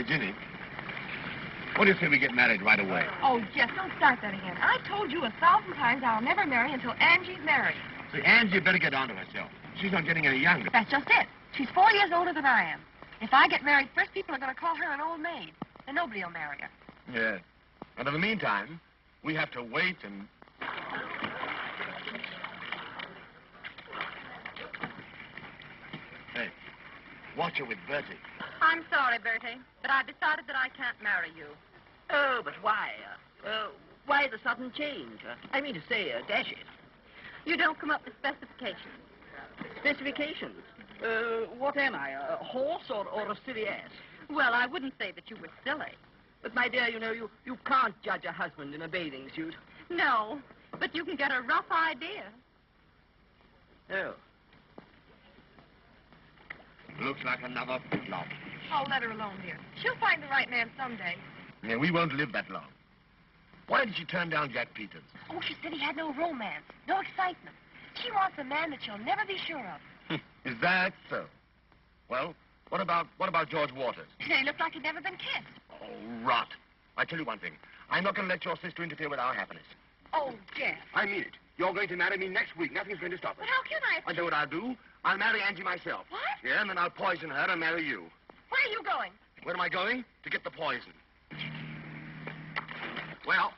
Ginny, what do you say we get married right away? Oh, Jeff, don't start that again. I told you 1,000 times I'll never marry until Angie's married. See, Angie better get on to herself. She's not getting any younger. That's just it. She's 4 years older than I am. If I get married first, people are going to call her an old maid. And nobody will marry her. Yeah. And in the meantime, we have to wait and... Hey, watch her with Bertie. I'm sorry, Bertie, but I've decided that I can't marry you. Oh, but why? Why the sudden change? I mean to say, dash it. You don't come up with specifications. Specifications? What am I, a horse or a silly ass? Well, I wouldn't say that you were silly. But, my dear, you know, you can't judge a husband in a bathing suit. No, but you can get a rough idea. Oh. Looks like another flop. Oh, let her alone, dear. She'll find the right man someday. Yeah, we won't live that long. Why did she turn down Jack Peters? Oh, she said he had no romance, no excitement. She wants a man that she'll never be sure of. Is that so? Well, what about George Waters? He looked like he'd never been kissed. Oh, rot. I tell you one thing. I'm not going to let your sister interfere with our happiness. Oh, Jeff. I mean it. You're going to marry me next week. Nothing's going to stop us. But how can I? I know what I'll do. I'll marry Angie myself. What? Yeah, and then I'll poison her and marry you. Where are you going? Where am I going? To get the poison. Well,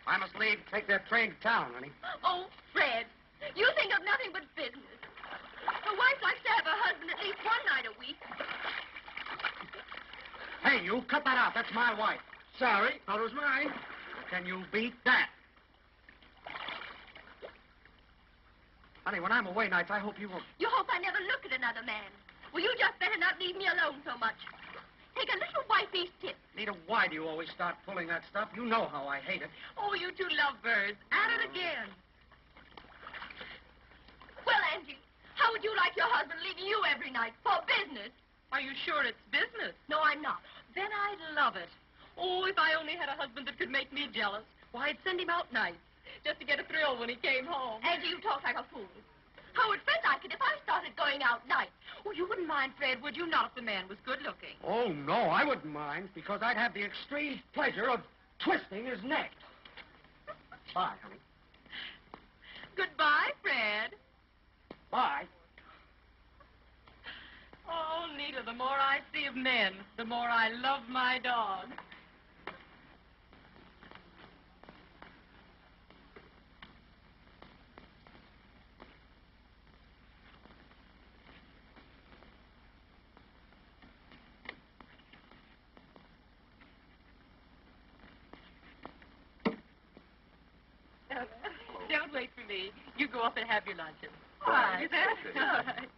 I must leave. Take that train to town, honey. Oh, Fred, you think of nothing but business. A wife likes to have a husband at least one night a week. Hey, you, cut that out. That's my wife. Sorry, thought it was mine. Can you beat that? Honey, when I'm away nights, I hope you won't... You hope I never look at another man. Well, you just better not leave me alone so much. Take a little wifey's tip. Nita, why do you always start pulling that stuff? You know how I hate it. Oh, you two lovebirds. At it again. Well, Angie, how would you like your husband leaving you every night for business? Are you sure it's business? No, I'm not. Then I'd love it. Oh, if I only had a husband that could make me jealous. Why, I'd send him out nights, just to get a thrill when he came home. Angie, you talk like a fool. How would Fred like it if I started going out nights? Oh, you wouldn't mind, Fred, would you? Not if the man was good-looking. Oh, no, I wouldn't mind, because I'd have the extreme pleasure of twisting his neck. Bye, honey. Goodbye, Fred. Bye. Oh, Nita, the more I see of men, the more I love my dog. Don't wait for me. You go up and have your luncheon. All right. All right.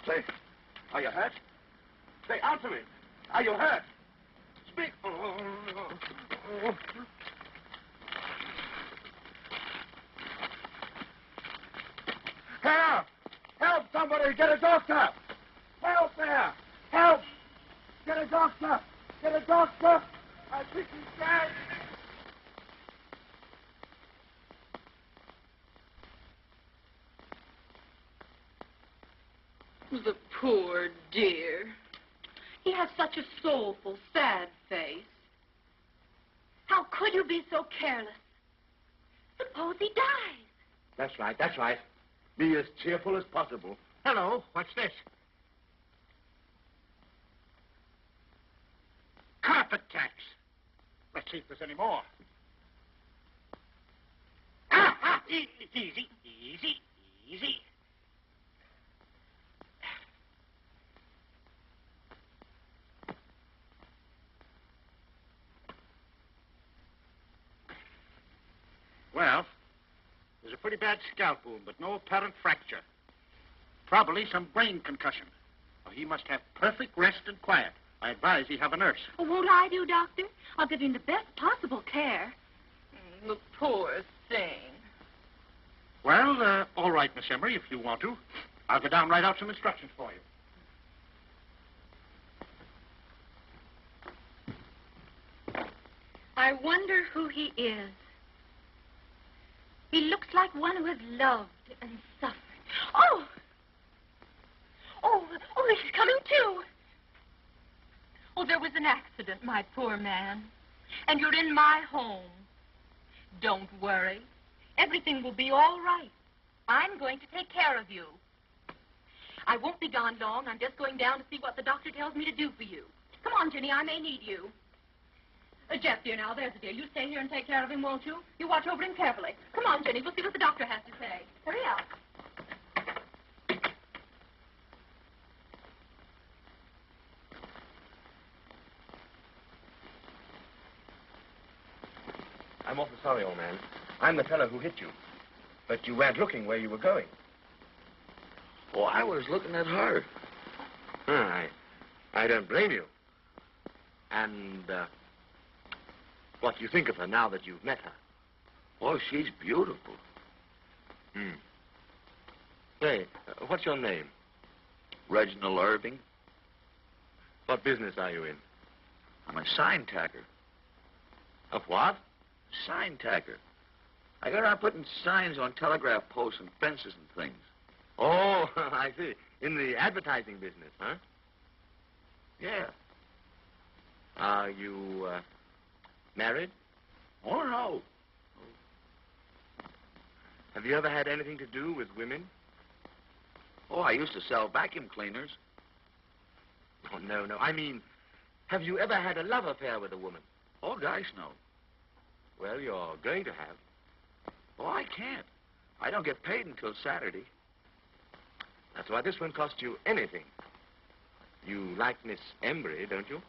Say, are you hurt? Say, answer me. Are you hurt? Speak. Help! Help somebody! Get a doctor! Help there! Help! Get a doctor! Get a doctor! I think he's dead! The poor dear. He has such a soulful, sad face. How could you be so careless? Suppose he dies. That's right, that's right. Be as cheerful as possible. Hello, what's this? Carpet tacks. Let's see if there's any more. Easy, easy, easy. Well, there's a pretty bad scalp wound, but no apparent fracture. Probably some brain concussion. Well, he must have perfect rest and quiet. I advise he have a nurse. Oh, won't I do, Doctor? I'll give him the best possible care. The poor thing. Well, all right, Miss Emery, if you want to. I'll go down and write out some instructions for you. I wonder who he is. He looks like one who has loved and suffered. Oh! Oh, he's coming too. Oh, there was an accident, my poor man. And you're in my home. Don't worry. Everything will be all right. I'm going to take care of you. I won't be gone long. I'm just going down to see what the doctor tells me to do for you. Come on, Jenny, I may need you. Jeff, dear, now, there's a dear. You stay here and take care of him, won't you? You watch over him carefully. Come on, Jenny, we'll see what the doctor has to say. Hurry up. I'm awfully sorry, old man. I'm the fellow who hit you. But you weren't looking where you were going. Oh, I was looking at her. I don't blame you. And, what do you think of her now that you've met her? Oh, she's beautiful. Say, what's your name? Reginald Irving. What business are you in? I'm a sign tacker. Of what? Sign tacker. I got around putting signs on telegraph posts and fences and things. Oh, I see. In the advertising business, huh? Yeah. Are you, married? Oh, no. Have you ever had anything to do with women? Oh, I used to sell vacuum cleaners. Oh, no. I mean, have you ever had a love affair with a woman? Oh, gosh, no. Well, you're going to have. Oh, I can't. I don't get paid until Saturday. That's why this won't cost you anything. You like Miss Embry, don't you?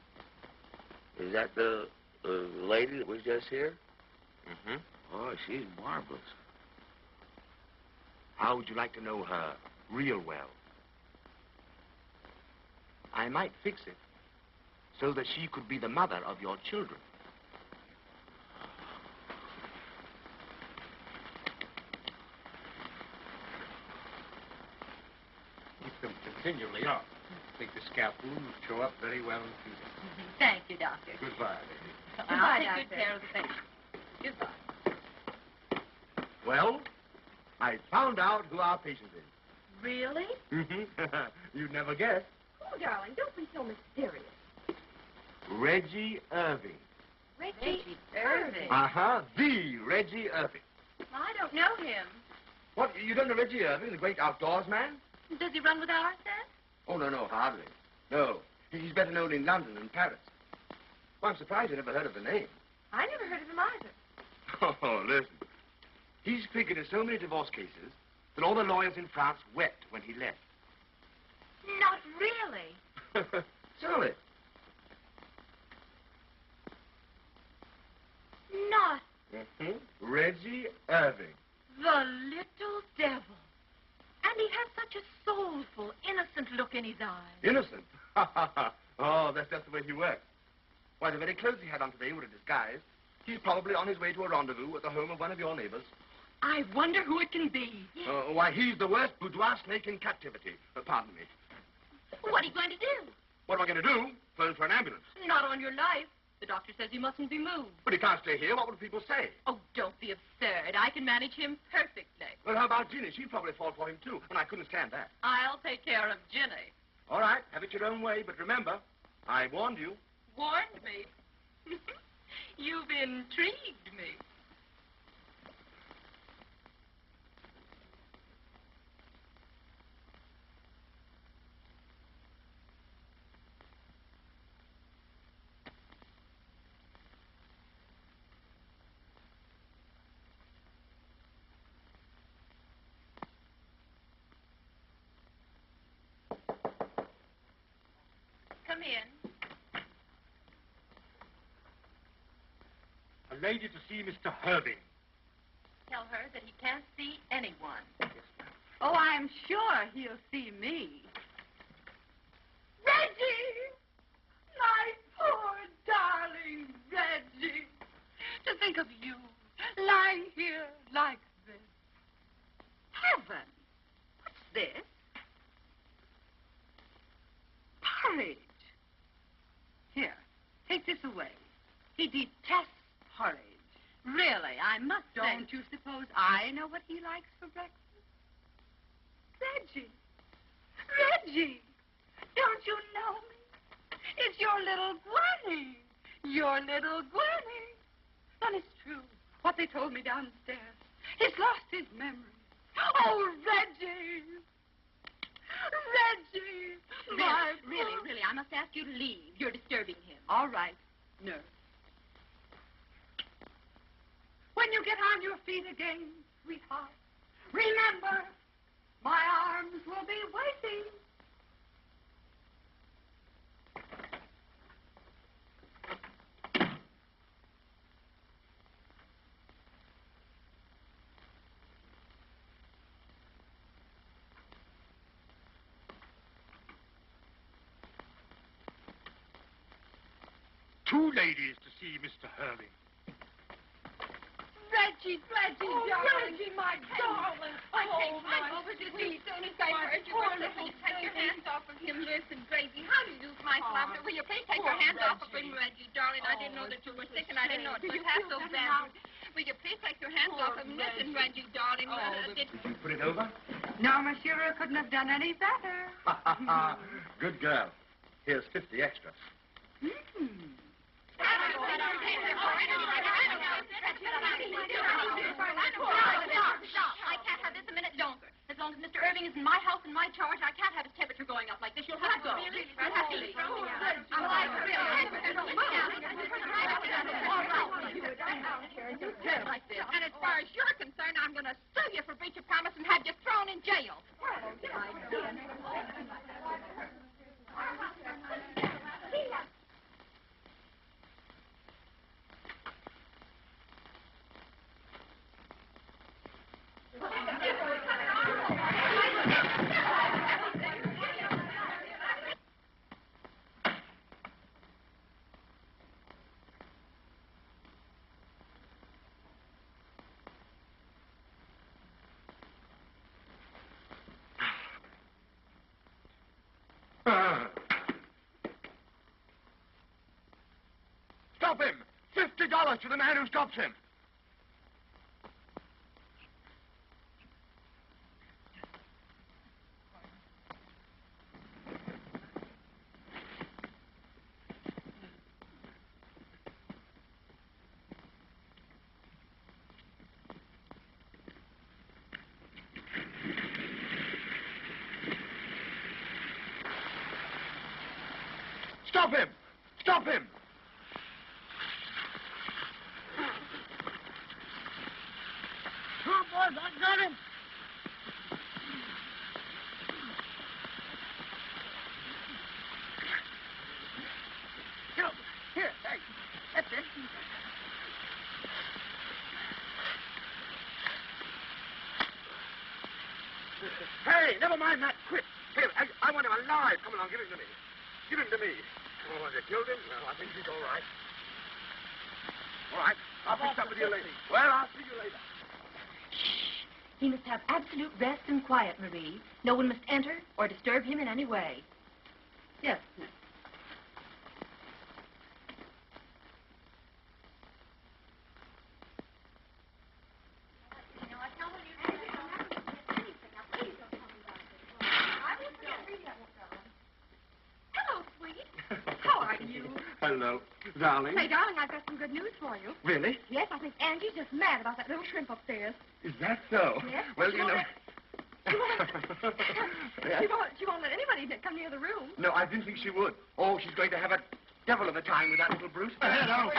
Is that the lady that was just here? Mm-hmm. Oh, she's marvelous. How would you like to know her real well? I might fix it so that she could be the mother of your children. Keep them continually up. I think the scalp wound will show up very well in the future. Thank you, Doctor. Goodbye, lady. I'll take good care of the patient. Goodbye. Well, I found out who our patient is. Really? Mm-hmm. You'd never guess. Oh, darling, don't be so mysterious. Reggie Irving. Reggie Irving. Uh-huh. The Reggie Irving. I don't know him. What, you don't know Reggie Irving, the great outdoors man? Does he run with ours, then? Oh, no, hardly. No. He's better known in London and Paris. Well, I'm surprised you never heard of the name. I never heard of him either. Oh, listen. He's figured in so many divorce cases that all the lawyers in France wept when he left. Not really. Surely. Not Mm-hmm. Reggie Irving. the little devil. And he has such a soulful, innocent look in his eyes. Innocent? Oh, that's just the way he works. Why, the very clothes he had on today were a disguise. He's probably on his way to a rendezvous at the home of one of your neighbors. I wonder who it can be. Why, he's the worst boudoir snake in captivity. Pardon me. What are you going to do? What am I going to do? Phone for an ambulance. Not on your life. The doctor says you mustn't be moved. But he can't stay here. What would people say? Oh, don't be absurd. I can manage him perfectly. Well, how about Ginny? She'd probably fall for him, too, and I couldn't stand that. I'll take care of Ginny. All right, have it your own way, but remember, I warned you. Warned me. You've intrigued me. Come in. A lady to see Mr. Irving. anyone. Oh, I'm sure he'll see me. Reggie! My poor darling Reggie. To think of you lying here like this. Heaven! What's this? Porridge. Here, take this away. He detests porridge. Really, I must say. Don't you suppose I know what he likes for breakfast? Reggie. Reggie. Don't you know me? It's your little Gwenny. Your little Gwenny. And it's true, what they told me downstairs. He's lost his memory. Oh, Reggie. Reggie. Really, I must ask you to leave. You're disturbing him. All right, nurse. When you get on your feet again, sweetheart, remember, my arms will be waiting. Two ladies to see Mr. Hurley. Reggie, darling. Reggie, my darling. I came right over to see as soon as I heard you were sick. Will you take your hands off of him? Listen, Gracie, how do you do, my love? Will you please take your hands off of him, Reggie, darling? I didn't know that you were sick, and I didn't know it was half so bad. Will you please take your hands off of him? Listen, Reggie, darling. Did you put it over? No, monsieur, I couldn't have done any better. Good girl. Here's 50 extra. Stop. I can't have this a minute longer. As long as Mr. Irving is in my house and my charge, I can't have his temperature going up like this. You'll have to go. You'll have to leave. And as far as you're concerned, I'm going to sue you for breach of promise and have you thrown in jail. Stop him! $50 to the man who stops him. Stop him! Stop him! Oh, boys, I got him. Here, hey, that's it. Hey, never mind that. Quick. Here, I want him alive. Come along, give him to me. Give him to me. Oh, have you killed him? Well, I think he's all right. All right. I'll fix up with you later. Well, I'll see you later. He must have absolute rest and quiet, Marie. No one must enter or disturb him in any way. Yes, miss. Hello, sweetie. How are you? Hello, darling. Say, darling, I've got some good news for you. Really? Yes, I think Angie's just mad about that little shrimp upstairs. Is that so? Yes. Well, you know... She won't let anybody come near the room. No, I didn't think she would. Oh, she's going to have a devil of a time with that little brute. Hello.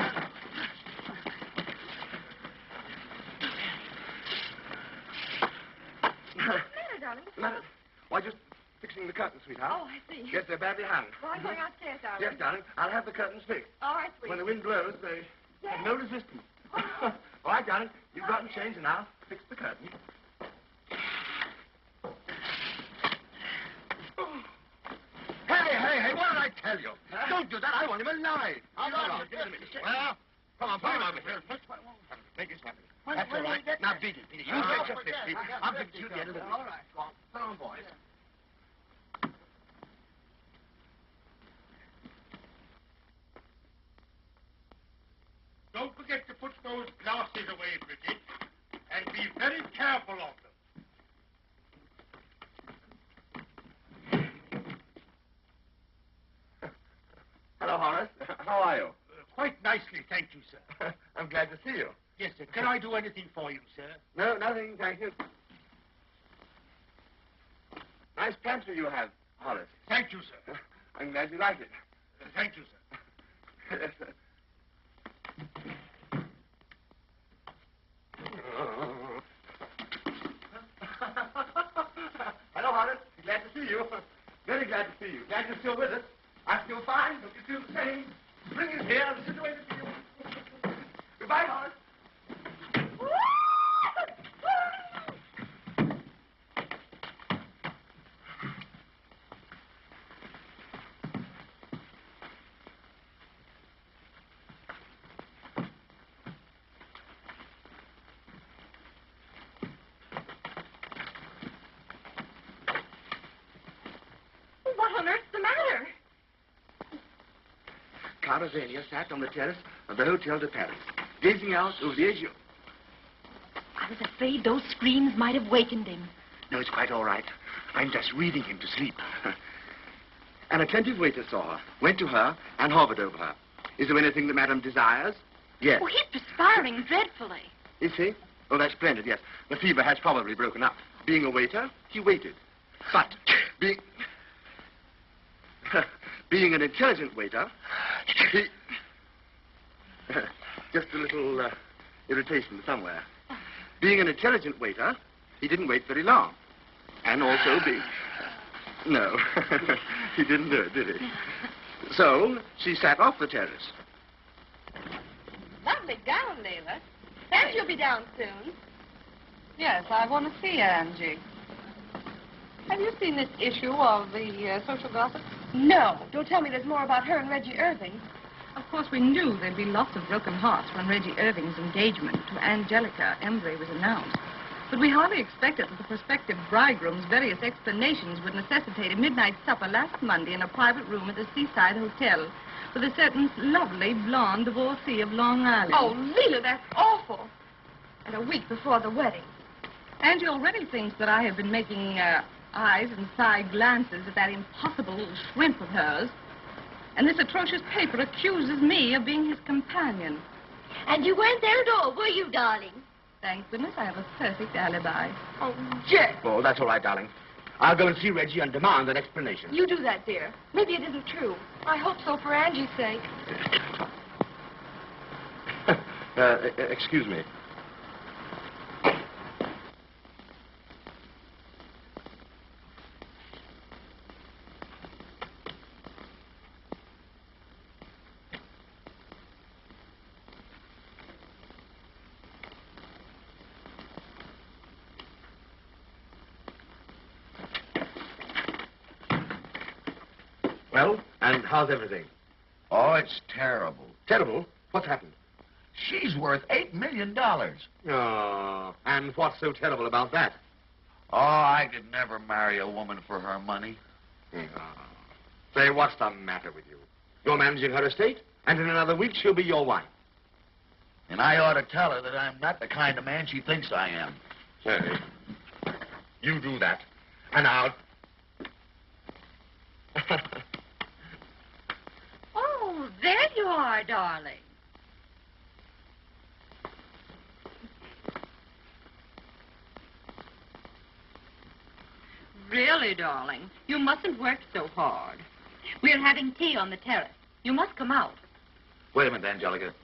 What's the matter, darling? Why, just fixing the curtains, sweetheart. Oh, I see. Yes, they're badly hung. Well, I'm going upstairs, darling. Yes, darling. I'll have the curtains fixed. All right, sweetie. When the wind blows, they have no resistance. All right, darling. You've gotten change, and I'll fix the curtain. tell you. Don't do that. I want him alive. Come on, give it to me. Well, come on, put him over here. Take his weapon. That's all right. Now, beat it. You get your 50. I'll give it to you at the end of the day. All right. Come on, boys. Don't forget to put those glasses away, Bridget, and be very careful of them. Hello, Horace. How are you? Quite nicely, thank you, sir. I'm glad to see you. Yes, sir. Can I do anything for you, sir? No, nothing, thank you. Nice pantry you have, Horace. Thank you, sir. I'm glad you like it. Thank you, sir. Yes, sir. Hello, Horace. Glad to see you. Very glad to see you. Glad you're still with us. I feel fine. Don't you feel the same? Bring him here. I'll situate it for you. Goodbye, Horace. What on earth's the matter? Caravania sat on the terrace of the Hotel de Paris, gazing out over the azure. I was afraid those screams might have wakened him. No, it's quite all right. I'm just reading him to sleep. An attentive waiter saw her, went to her, and hovered over her. Is there anything that Madame desires? Yes. Oh, he's perspiring dreadfully. Is he? Oh, that's splendid, yes. The fever has probably broken up. Being a waiter, he waited. But being an intelligent waiter, he... Just a little irritation somewhere. Being an intelligent waiter, he didn't wait very long. And also No, he didn't do it, did he? So, she sat off the terrace. Lovely gown, Leila. And you'll be down soon. Yes, I want to see Angie. Have you seen this issue of the social gossip? No. Don't tell me there's more about her and Reggie Irving. Of course, we knew there'd be lots of broken hearts when Reggie Irving's engagement to Angelica Embry was announced. But we hardly expected that the prospective bridegroom's various explanations would necessitate a midnight supper last Monday in a private room at the Seaside Hotel with a certain lovely blonde divorcee of Long Island. Oh, Leila, that's awful. And a week before the wedding. Angie already thinks that I have been making eyes and side glances at that impossible little shrimp of hers. And this atrocious paper accuses me of being his companion. And you weren't there at all, were you, darling? Thank goodness I have a perfect alibi. Oh, Jack. Oh, that's all right, darling. I'll go and see Reggie and demand an explanation. You do that, dear. Maybe it isn't true. I hope so for Angie's sake. Excuse me. Well, and how's everything? Oh, it's terrible. Terrible? What's happened? She's worth $8 million. Oh, and what's so terrible about that? Oh, I could never marry a woman for her money. Say, what's the matter with you? You're managing her estate, and in another week she'll be your wife. And I ought to tell her that I'm not the kind of man she thinks I am. Say, you do that, and I'll... Oh, there you are, darling. Really, darling, you mustn't work so hard. We're having tea on the terrace. You must come out. Wait a minute, Angelica.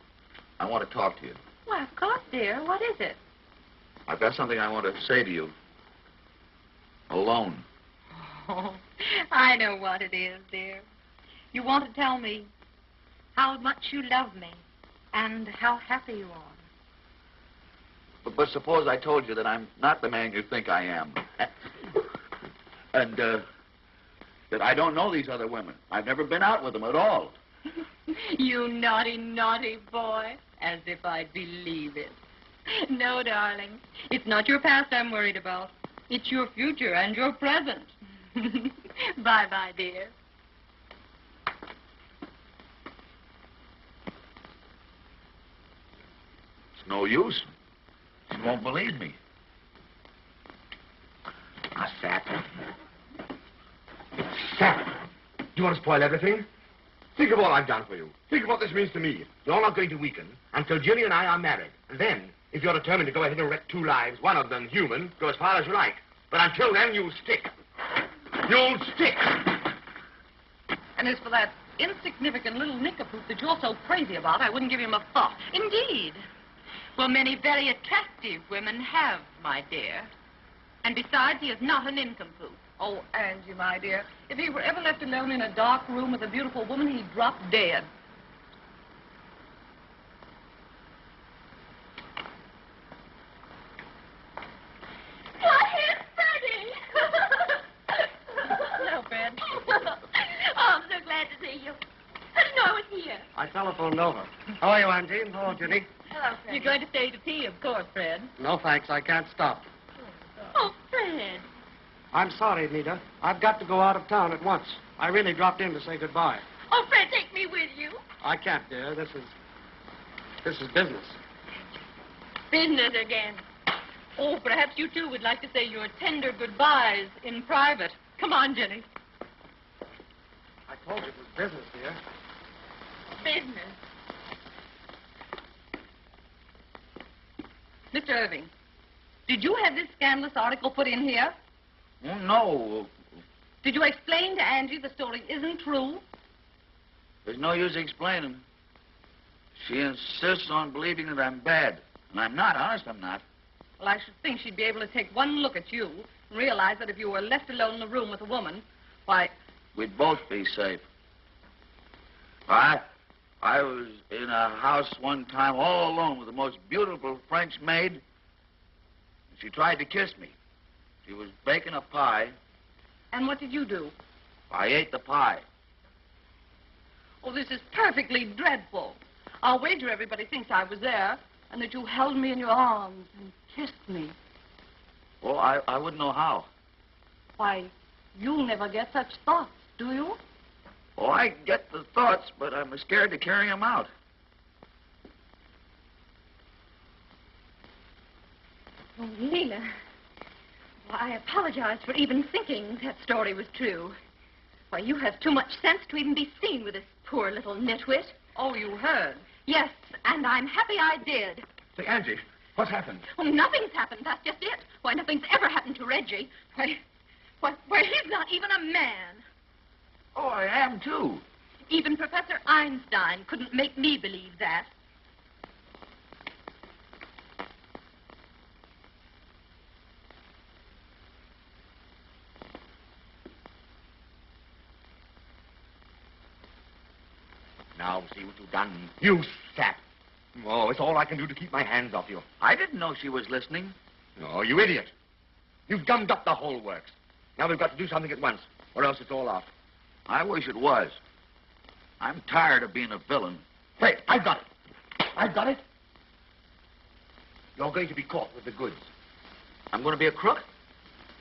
I want to talk to you. Why, of course, dear. What is it? I've got something I want to say to you. Alone. Oh, I know what it is, dear. You want to tell me how much you love me and how happy you are. But suppose I told you that I'm not the man you think I am. And that I don't know these other women. I've never been out with them at all. You naughty, naughty boy. As if I'd believe it. No, darling. It's not your past I'm worried about. It's your future and your present. Bye-bye, dear. It's no use. She won't believe me. Sap. Sap. Do you want to spoil everything? Think of all I've done for you. Think of what this means to me. You're not going to weaken until Ginny and I are married. And then, if you're determined to go ahead and wreck 2 lives, one of them human, go as far as you like. But until then, you'll stick. You'll stick. And as for that insignificant little nincompoop that you're so crazy about, I wouldn't give him a thought. Indeed. Well, many very attractive women have, my dear. And besides, he is not a nincompoop. Oh, Angie, my dear, if he were ever left alone in a dark room with a beautiful woman, he'd drop dead. Why, here's Freddie. Hello, Fred. Oh, I'm so glad to see you. How did you know I was here? I telephoned over. How are you, Angie? Hello, Ginny. Hello, Freddie. You're going to stay to tea, of course, Fred. No, thanks. I can't stop. Oh, Fred. I'm sorry, Nita. I've got to go out of town at once. I really dropped in to say goodbye. Oh, Fred, take me with you. I can't, dear. This is business. Business again. Oh, perhaps you two would like to say your tender goodbyes in private. Come on, Jenny. I told you it was business, dear. Business. Mr. Irving, did you have this scandalous article put in here? Oh, no. Did you explain to Angie the story isn't true? There's no use explaining. She insists on believing that I'm bad. And I'm not. Honest, I'm not. Well, I should think she'd be able to take one look at you and realize that if you were left alone in the room with a woman, why... We'd both be safe. I was in a house one time all alone with the most beautiful French maid. She tried to kiss me. She was baking a pie. And what did you do? I ate the pie. Oh, this is perfectly dreadful. I'll wager everybody thinks I was there and that you held me in your arms and kissed me. Well, I wouldn't know how. Why, you'll never get such thoughts, do you? Oh, I get the thoughts, but I'm scared to carry them out. Oh, Leela. Well, I apologize for even thinking that story was true. Why, you have too much sense to even be seen with this poor little nitwit. Oh, you heard. Yes, and I'm happy I did. Say, Angie, what's happened? Oh, nothing's happened. That's just it. Why, nothing's ever happened to Reggie. Why, he's not even a man. Oh, I am, too. Even Professor Einstein couldn't make me believe that. Now, see what you've done. You sap. Oh, it's all I can do to keep my hands off you. I didn't know she was listening. No, you idiot. You've gummed up the whole works. Now we've got to do something at once, or else it's all off. I wish it was. I'm tired of being a villain. Hey, I've got it. I've got it. You're going to be caught with the goods. I'm going to be a crook?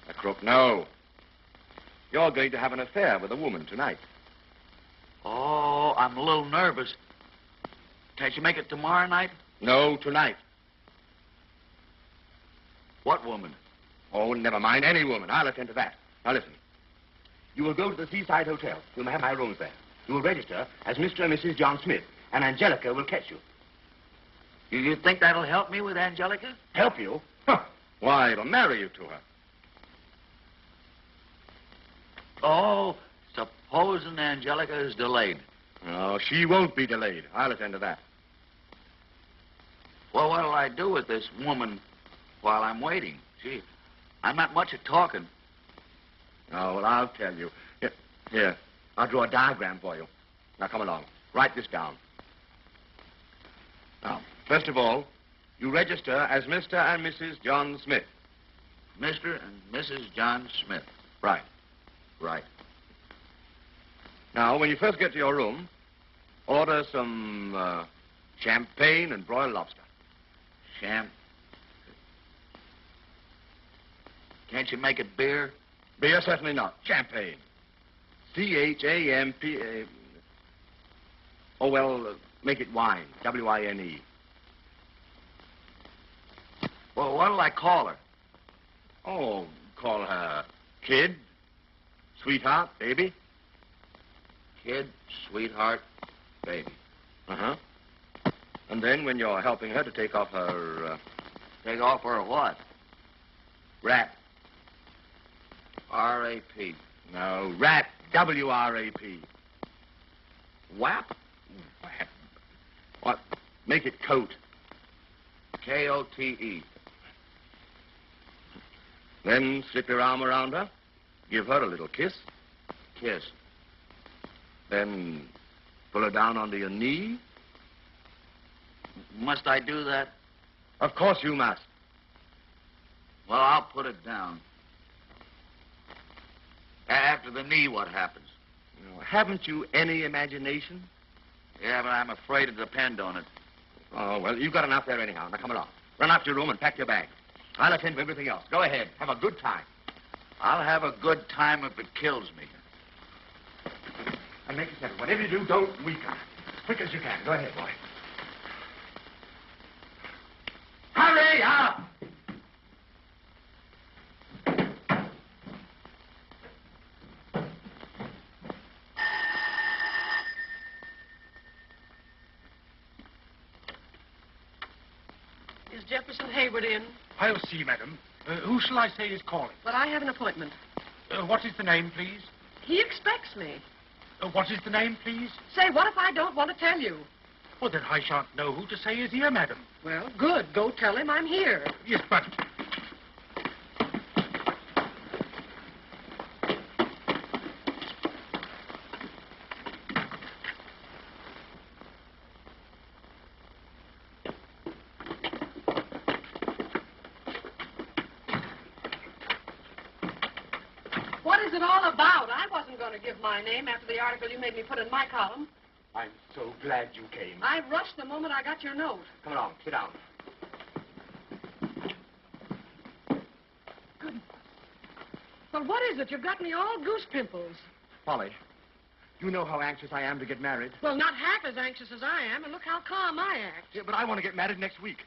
A crook, no. You're going to have an affair with a woman tonight. Oh, I'm a little nervous. Can't you make it tomorrow night? No, tonight. What woman? Oh, never mind. Any woman. I'll attend to that. Now, listen. You will go to the Seaside Hotel. You'll have my rooms there. You will register as Mr. and Mrs. John Smith, and Angelica will catch you. You think that'll help me with Angelica? Help you? Huh. Why, it'll marry you to her. Oh, supposing Angelica is delayed. No, she won't be delayed. I'll attend to that. Well, what'll I do with this woman while I'm waiting? Gee, I'm not much at talking. Oh, well, I'll tell you. Here, I'll draw a diagram for you. Now, come along. Write this down. Now, first of all, you register as Mr. and Mrs. John Smith. Mr. and Mrs. John Smith. Right. Right. Now, when you first get to your room, order some champagne and broiled lobster. Can't you make it beer? Beer, certainly not. Champagne. C-H-A-M-P-A... Oh, well, make it wine. W-I-N-E. Well, what'll I call her? Oh, call her kid, sweetheart, baby. Kid, sweetheart, baby. Uh-huh. And then when you're helping her to take off her... Take off her what? wrap. R-A-P. No, wrap. W-R-A-P. Whap? Wrap. What? Make it coat. K-O-T-E. Then slip your arm around her. Give her a little kiss. Kiss. Then pull her down onto your knee. Must I do that? Of course you must. Well, I'll put it down. After the knee, what happens? Haven't you any imagination? Yeah, but I'm afraid to depend on it. Oh, well, you've got enough there anyhow. Now, come along. Run up to your room and pack your bag. I'll attend to everything else. Go ahead. Have a good time. I'll have a good time if it kills me. And make it settle. Whatever you do, don't weaken. As quick as you can. Go ahead, boy. Hurry up! Is Jefferson Hayward in? I'll see, madam. Who shall I say is calling? But I have an appointment. What is the name, please? He expects me. What is the name, please? Say, what if I don't want to tell you? Well, then I shan't know who to say is here, madam. Well, good. Go tell him I'm here. Yes, but... What is it all about? I wasn't going to give my name after the article you made me put in my column. I'm so glad you came. I rushed the moment I got your note. Come along. Sit down. Well, what is it? You've got me all goose pimples. Polly, you know how anxious I am to get married. Well, not half as anxious as I am, and look how calm I act. Yeah, but I want to get married next week.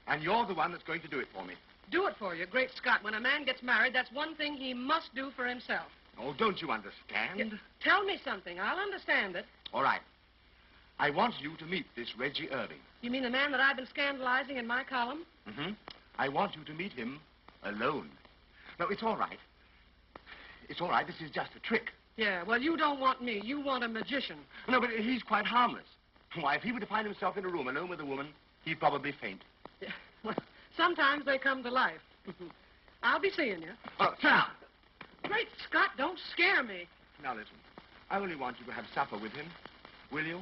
And you're the one that's going to do it for me. Do it for you. Great Scott, when a man gets married, that's one thing he must do for himself. Oh, don't you understand? Tell me something. I'll understand it. All right. I want you to meet this Reggie Irving. You mean the man that I've been scandalizing in my column? Mm-hmm. I want you to meet him alone. No, it's all right. It's all right. This is just a trick. Yeah, well, you don't want me. You want a magician. No, but he's quite harmless. Why, if he were to find himself in a room alone with a woman, he'd probably faint. Yeah. Well, sometimes they come to life. I'll be seeing you. Oh, sit down. Great Scott, don't scare me. Now, listen. I only want you to have supper with him. Will you?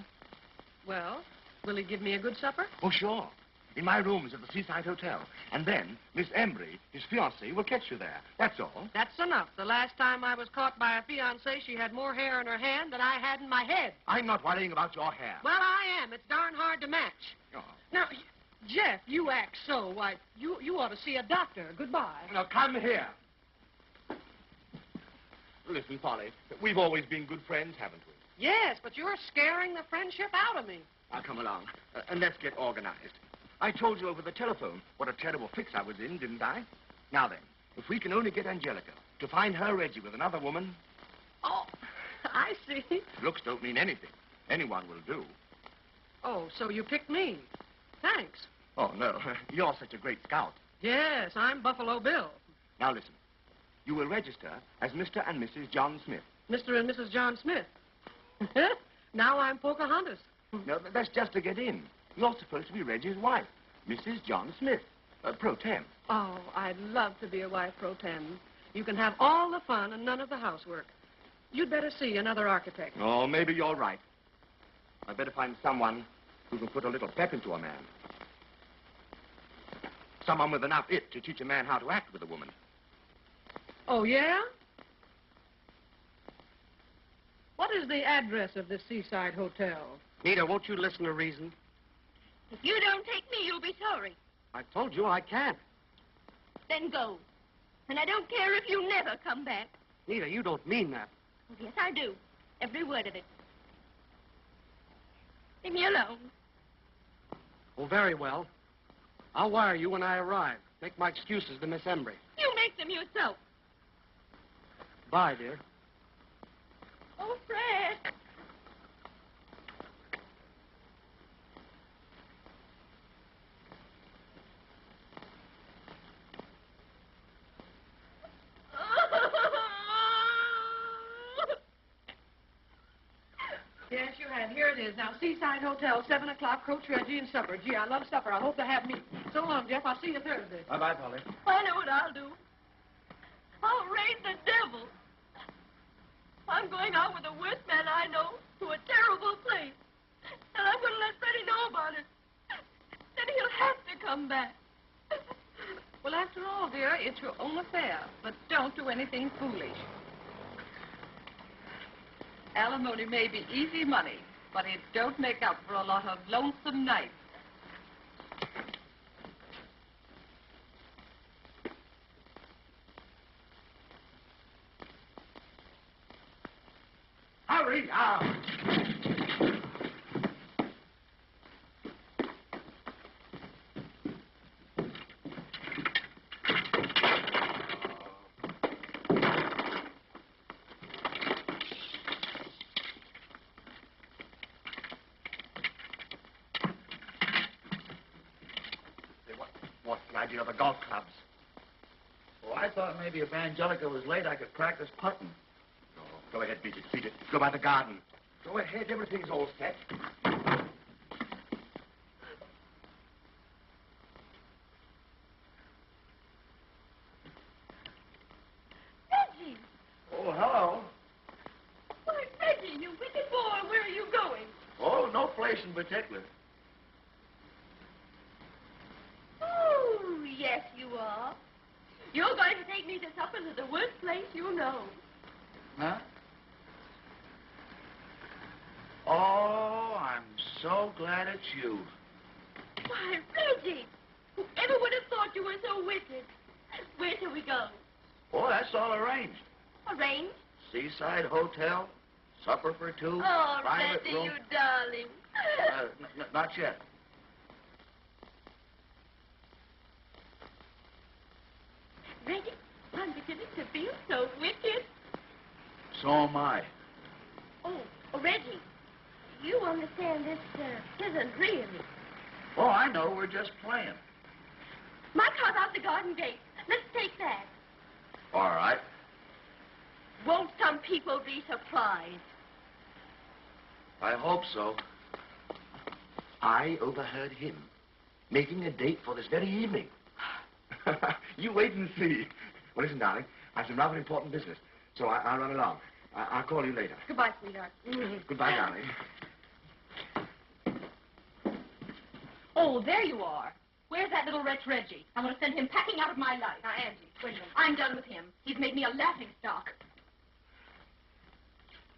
Well, will he give me a good supper? Oh, sure. In my rooms at the Seaside Hotel. And then Miss Embry, his fiancée, will catch you there. That's all. That's enough. The last time I was caught by a fiancée, she had more hair in her hand than I had in my head. I'm not worrying about your hair. Well, I am. It's darn hard to match. Oh. Now, Jeff, you act so. Why, you ought to see a doctor. Goodbye. Now, come here. Listen, Polly, we've always been good friends, haven't we? Yes, but you're scaring the friendship out of me. Now, come along, and let's get organized. I told you over the telephone what a terrible fix I was in, didn't I? Now then, if we can only get Angelica to find her Reggie with another woman... Oh, I see. Looks don't mean anything. Anyone will do. Oh, so you picked me. Thanks. Oh, no. You're such a great scout. Yes, I'm Buffalo Bill. Now, listen. You will register as Mr. and Mrs. John Smith. Mr. and Mrs. John Smith. Now I'm Pocahontas. No, that's just to get in. You're supposed to be Reggie's wife, Mrs. John Smith, pro tem. Oh, I'd love to be a wife pro tem. You can have all the fun and none of the housework. You'd better see another architect. Oh, maybe you're right. I'd better find someone who can put a little pep into a man. Someone with enough it to teach a man how to act with a woman. Oh, yeah? What is the address of this seaside hotel? Nita, won't you listen to reason? If you don't take me, you'll be sorry. I told you I can't. Then go. And I don't care if you never come back. Nita, you don't mean that. Yes, I do. Every word of it. Leave me alone. Oh, very well. I'll wire you when I arrive. Make my excuses to Miss Embry. You make them yourself. Bye, dear. Oh, Fred. Yes, you had. Here it is. Now, Seaside Hotel, 7 o'clock, Coach Reggie and supper. Gee, I love supper. I hope to have me. So long, Jeff. I'll see you Thursday. Bye-bye, Polly. I know what I'll do. I'll raise the devil. I'm going out with the worst man I know to a terrible place. And I'm going to let Freddie know about it. Then he'll have to come back. Well, after all, dear, it's your own affair. But don't do anything foolish. Alimony may be easy money, but it don't make up for a lot of lonesome nights. Hurry now! What's the idea of the golf clubs? Well, I thought maybe if Angelica was late, I could practice putting. Oh, go ahead, beat it. Beat it. Go by the garden. Go ahead. Everything's all set. Reggie! Oh, hello. Why, Reggie, you wicked boy, where are you going? Oh, no place in particular. Oh, yes, you are. You're going to take me to supper to the worst place you know. Huh? Oh, I'm so glad it's you. Why, Reggie, whoever would have thought you were so wicked? Where shall we go? Oh, that's all arranged. Arranged? Seaside Hotel, supper for two, Oh, private Reggie, room. you darling. Not yet. Reggie, I'm beginning to feel so wicked. So am I. Oh, Reggie, you understand this isn't really. Oh, I know. We're just playing. My car's out the garden gate. Let's take that. All right. Won't some people be surprised? I hope so. I overheard him making a date for this very evening. You wait and see. Well, listen, darling, I have some rather important business, so I'll run along. I'll call you later. Goodbye, sweetheart. Goodbye, darling. Oh, there you are. Where's that little wretch Reggie? I want to send him packing out of my life. Now, Angie, wait a minute. I'm done with him. He's made me a laughing stock.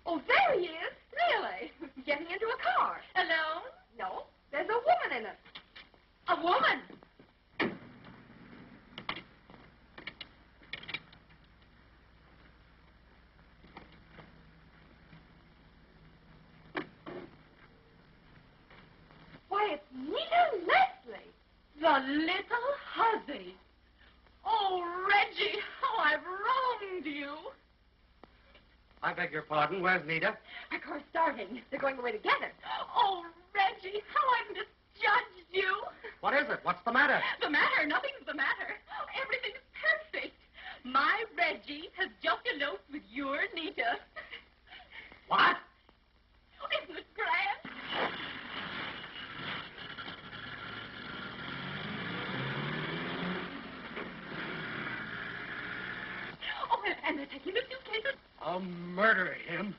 Oh, there he is. Really? Getting into a car. Alone? No, there's a woman in it. A woman? Why, it's Nita Leslie, the little hussy. Oh, Reggie, how I've wronged you. I beg your pardon. Where's Nita? My car's starting. They're going away together. Oh, Reggie, how I've misjudged you. What is it? What's the matter? The matter? Nothing's the matter. Everything's perfect. My Reggie has just eloped with your Nita. What? Isn't it grand? Oh, and they're taking the suitcases. I'll murder him.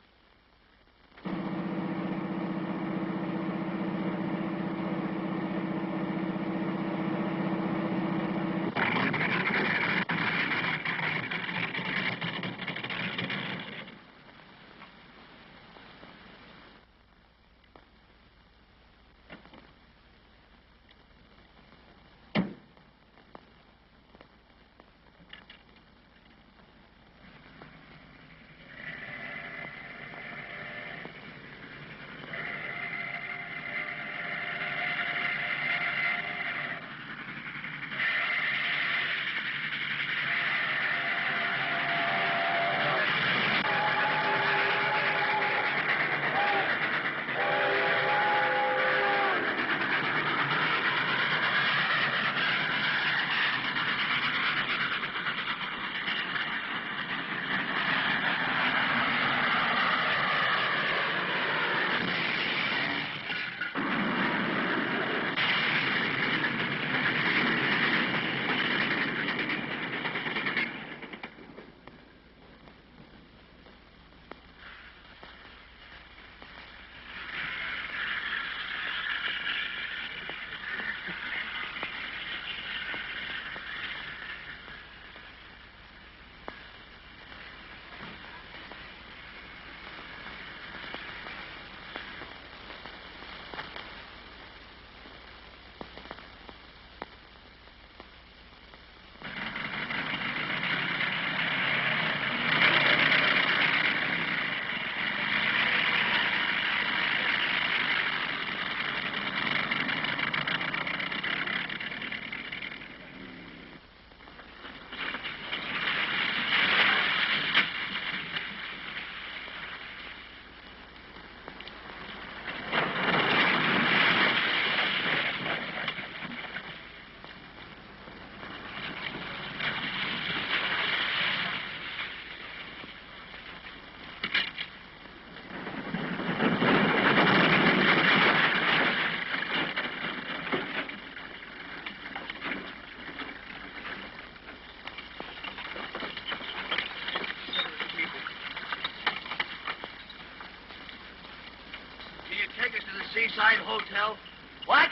Seaside Hotel? What?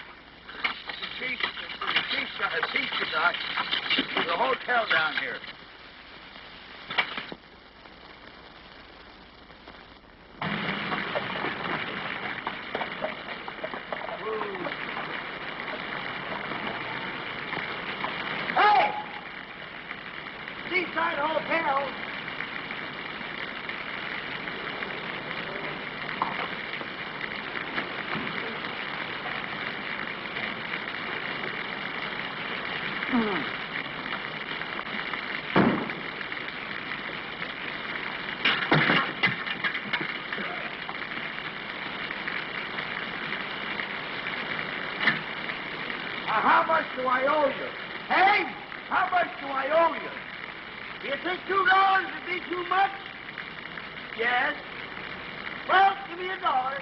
Seaside. There's a hotel down here. Hey! Seaside Hotel. How much do I owe you? Hey, how much do I owe you? Do you think $2 would be too much? Yes. Well, give me $1.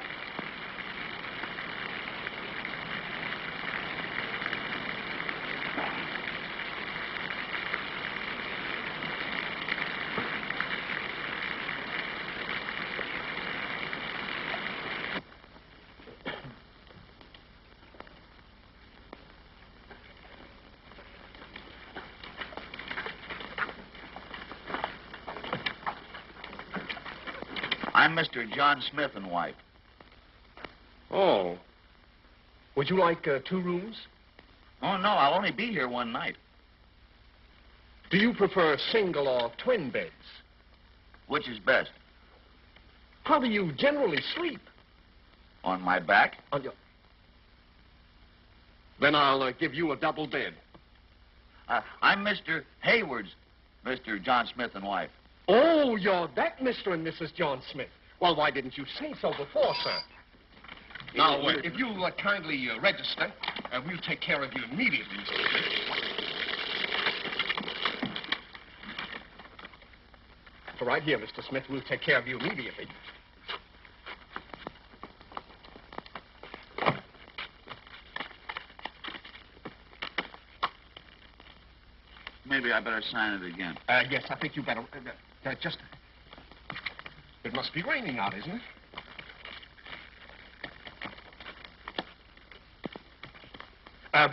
I'm Mr. John Smith and wife. Oh. Would you like 2 rooms? Oh, no, I'll only be here one night. Do you prefer single or twin beds? Which is best? How do you generally sleep? On my back? On your... Then I'll give you a double bed. I'm Mr. Hayward's, Mr. John Smith and wife. Oh, you're that Mr. and Mrs. John Smith. Well, why didn't you say so before, sir? Now, if you'll kindly register, we'll take care of you immediately, Mr. Smith. So right here, Mr. Smith, we'll take care of you immediately. Maybe I better sign it again. Yes, I think you better... just... It must be raining out, isn't it?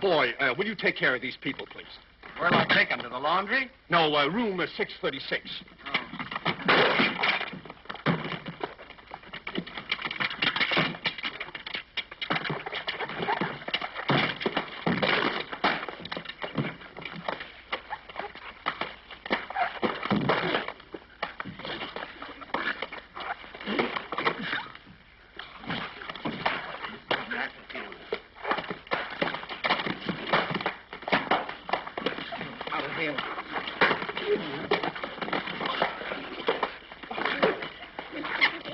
Boy, will you take care of these people, please? Where'll I take them? To the laundry? No, room 636.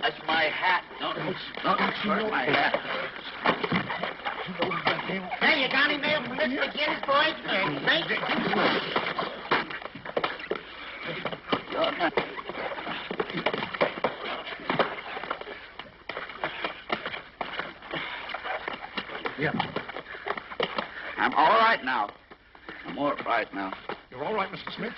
That's my hat. No, where's my hat? Hey, you got any mail from Mr. McGinnis, boys? Thank you. Yeah. I'm all right now. I'm all right now. You're all right, Mr. Smith?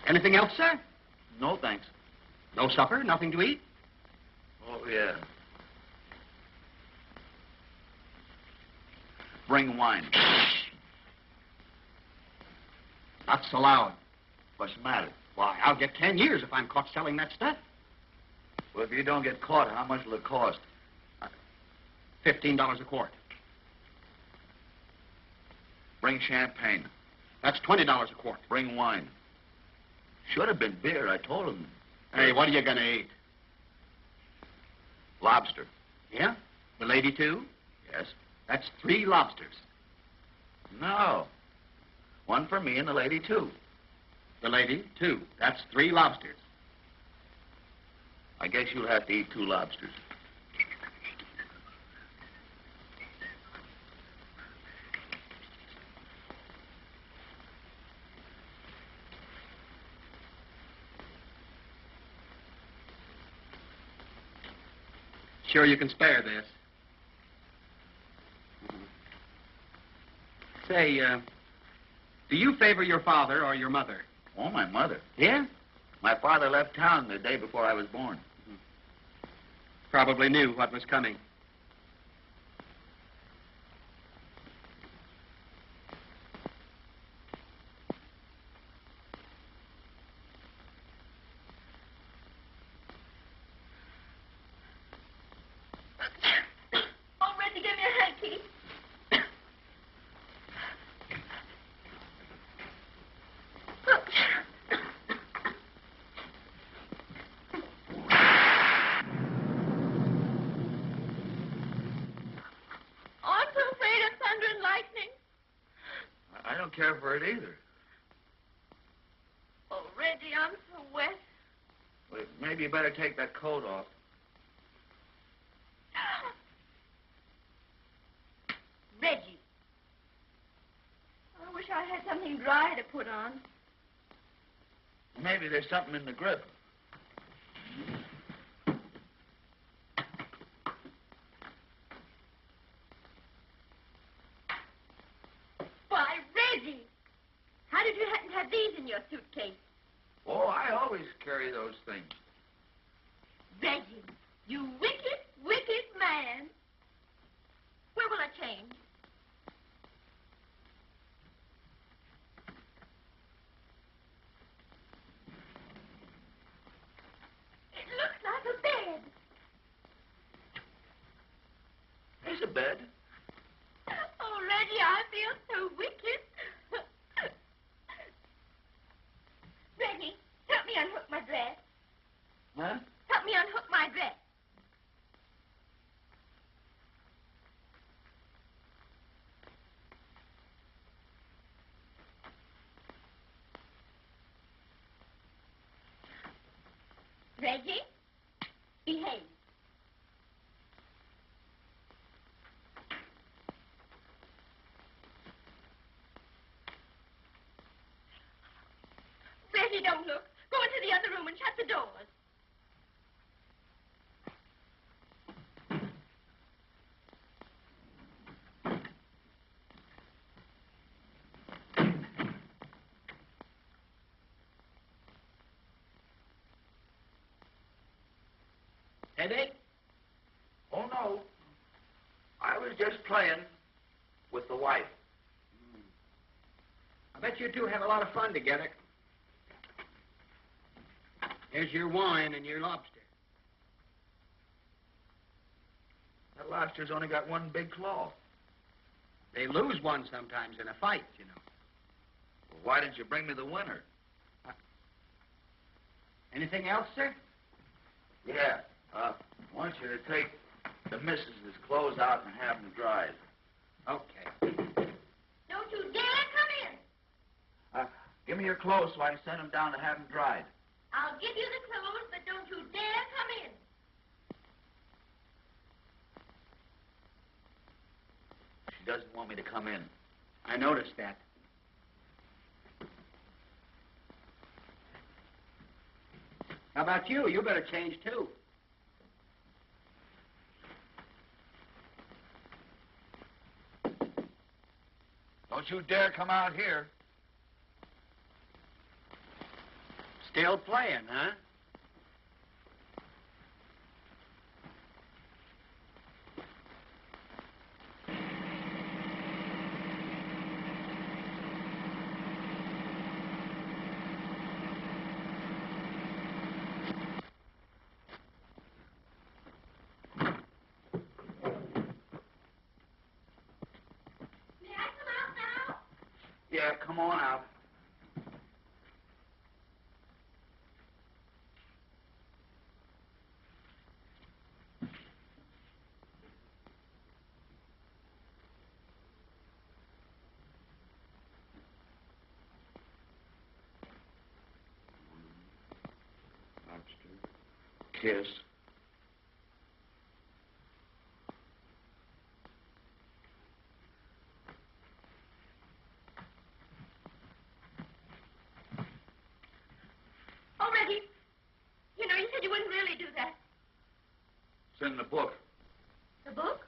Anything else, sir? No, thanks. No supper? Nothing to eat? Oh, yeah. Bring wine. That's allowed. What's the matter? Why, I'll get 10 years if I'm caught selling that stuff. Well, if you don't get caught, how much will it cost? $15 a quart. Bring champagne. That's $20 a quart. Bring wine. Should have been beer, I told him. Hey, what are you gonna eat? Lobster. Yeah? The lady, too? Yes. That's 3 lobsters. No. One for me and the lady, too. The lady, 2. That's 3 lobsters. I guess you'll have to eat 2 lobsters. Sure you can spare this? Say, do you favor your father or your mother? Oh, my mother. Yeah? My father left town the day before I was born. Probably knew what was coming. Oh, Reggie, give me a hanky. I'm so afraid of thunder and lightning. I don't care for it either. Oh, Reggie, I'm so wet. Well, maybe you better take that coat off. Reggie. I wish I had something dry to put on. Maybe there's something in the grip. Why, Reggie! How did you happen to have these in your suitcase? Oh, I always carry those things. Reggie, you wicked, wicked man. Where will I change? It looks like a bed. There's a bed. Oh, Reggie, I feel so wicked. Reggie, help me unhook my dress. Huh? Help me unhook my dress. Reggie, behave. Reggie, don't look. Go into the other room and shut the doors. Headache? Oh, no. I was just playing with the wife. I bet you two have a lot of fun together. Here's your wine and your lobster. That lobster's only got one big claw. They lose one sometimes in a fight, you know. Well, why didn't you bring me the winner? Anything else, sir? Yeah. I want you to take the missus's clothes out and have them dried. Okay. Don't you dare come in. Give me your clothes so I can send them down to have them dried. I'll give you the clothes, but don't you dare come in. She doesn't want me to come in. I noticed that. How about you? You better change, too. Don't you dare come out here. Still playing, huh? May I come out now? Yeah, come on out. kiss. Oh, Reggie, you know, you said you wouldn't really do that. It's in the book. The book?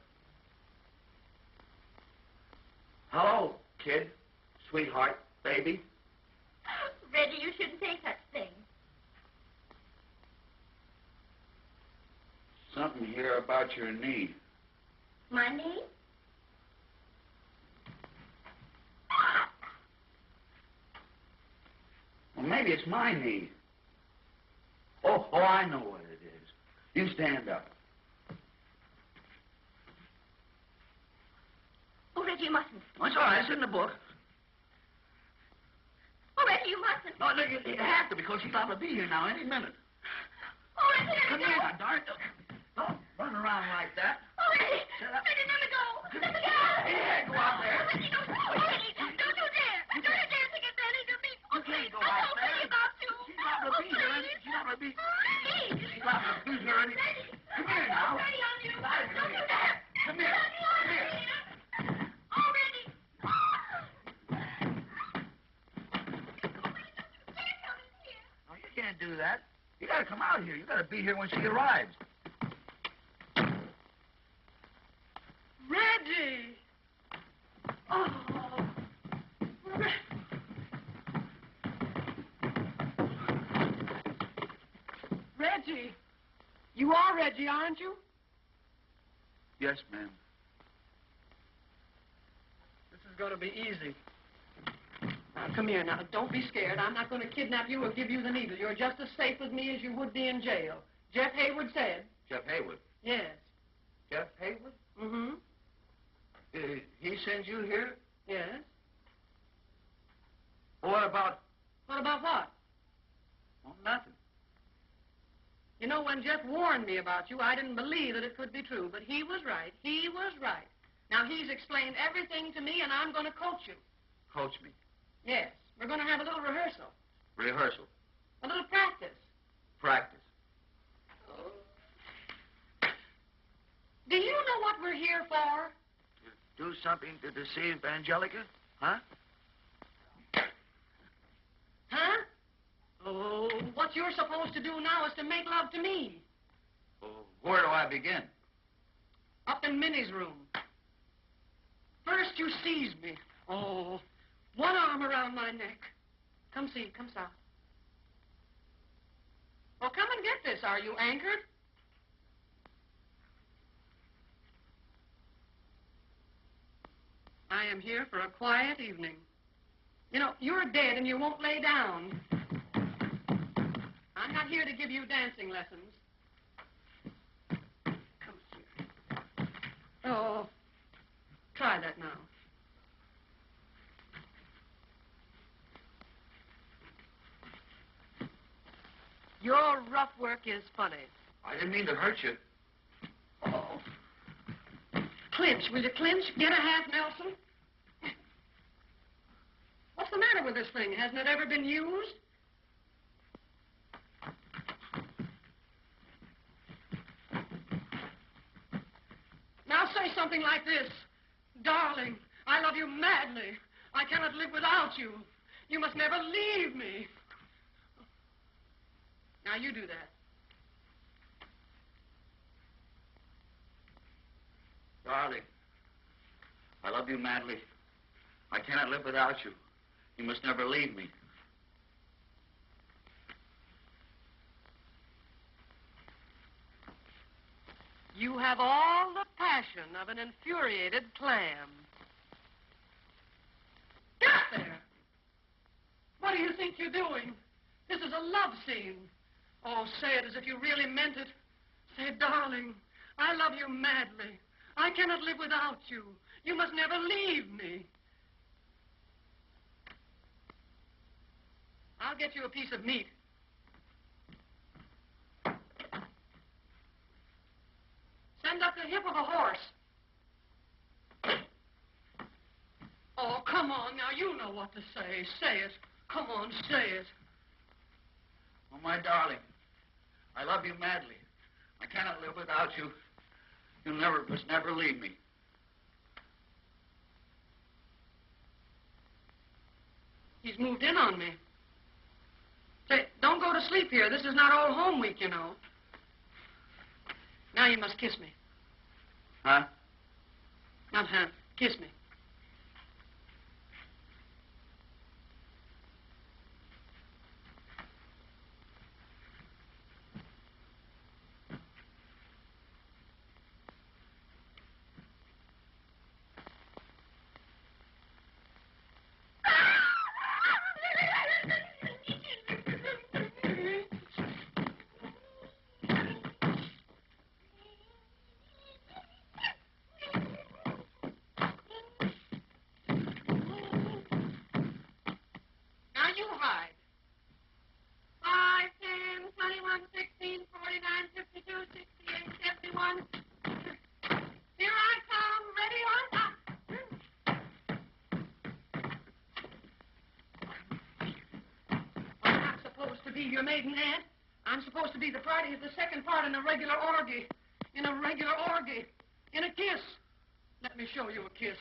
Hello, kid, sweetheart, baby. Reggie, you shouldn't say such things. Something here about your knee. My knee? Well, maybe it's my knee. Oh, I know what it is. You stand up. Oh, Reggie, you mustn't. Oh, it's all right. It's in the book. Oh, Reggie, you mustn't. No, look, you have to because she's liable to be here now any minute. Oh, Reggie, let Come me here go. now, darn. Don't run around like that. Oh, Reggie. Shut up. Reggie, let me go. Let me go. Here, go out there. Oh, Reggie, don't. Oh, Reggie, don't you dare. Don't you dare take advantage of me. Oh, You can't please. go I'm out so there. crazy about you. She's liable to be here. Please. She's liable to be. Please. She's liable to be here any. Reggie. Come here now. Reggie, on you. Right, Don't you dare. Come here. Come here. Oh, Reggie. No, you can't do that. You gotta come out here. You gotta be here when she arrives. Reggie! Oh. Reggie! You are Reggie, aren't you? Yes, ma'am. This is going to be easy. Now, come here now. Don't be scared. I'm not going to kidnap you or give you the needle. You're just as safe with me as you would be in jail. Jeff Haywood said. Jeff Haywood. Yes. Jeff Haywood? Mm-hmm. He sends you here? Yes. What about? What about what? Well, nothing. You know, when Jeff warned me about you, I didn't believe that it could be true, but he was right. He was right. Now, he's explained everything to me, and I'm going to coach you. Coach me. Yes. We're going to have a little rehearsal. Rehearsal. A little practice. Practice. Do you know what we're here for? Do something to deceive Angelica? Huh? Huh? Oh, what you're supposed to do now is to make love to me. Well, where do I begin? Up in Minnie's room. First you seize me. Oh, one arm around my neck. Come see, come south. Well, come and get this. Are you anchored? I am here for a quiet evening. You know, you're dead and you won't lay down. I'm not here to give you dancing lessons. Come here. Oh, try that now. Your rough work is funny. I didn't mean to hurt you. Oh. Clinch, will you clinch? Get a half Nelson. What's the matter with this thing? Hasn't it ever been used? Now say something like this. Darling, I love you madly. I cannot live without you. You must never leave me. Now you do that. Darling, I love you madly. I cannot live without you. You must never leave me. You have all the passion of an infuriated clam. Get there! What do you think you're doing? This is a love scene. Oh, say it as if you really meant it. Say, darling, I love you madly. I cannot live without you. You must never leave me. I'll get you a piece of meat. Send up the hip of a horse. Oh, come on now. You know what to say. Say it. Come on, say it. Oh, my darling, I love you madly. I cannot live without you. You must never leave me. He's moved in on me. Say, don't go to sleep here. This is not old home week, you know. Now you must kiss me. Huh? Uh-huh. Kiss me. Now you hide. 5, 10, 21, 16, 49, 52, 68, 71. Here I come. Ready or not. I'm not supposed to be your maidenhead. I'm supposed to be the party of the second part in a regular orgy. In a regular orgy. In a kiss. Let me show you a kiss.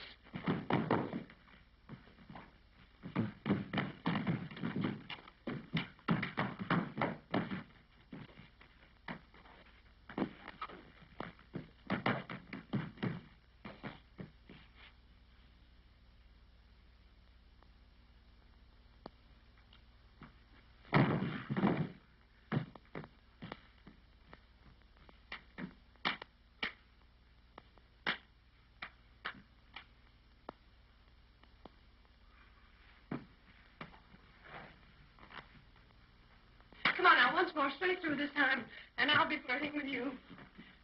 Come on now, once more, straight through this time, and I'll be flirting with you.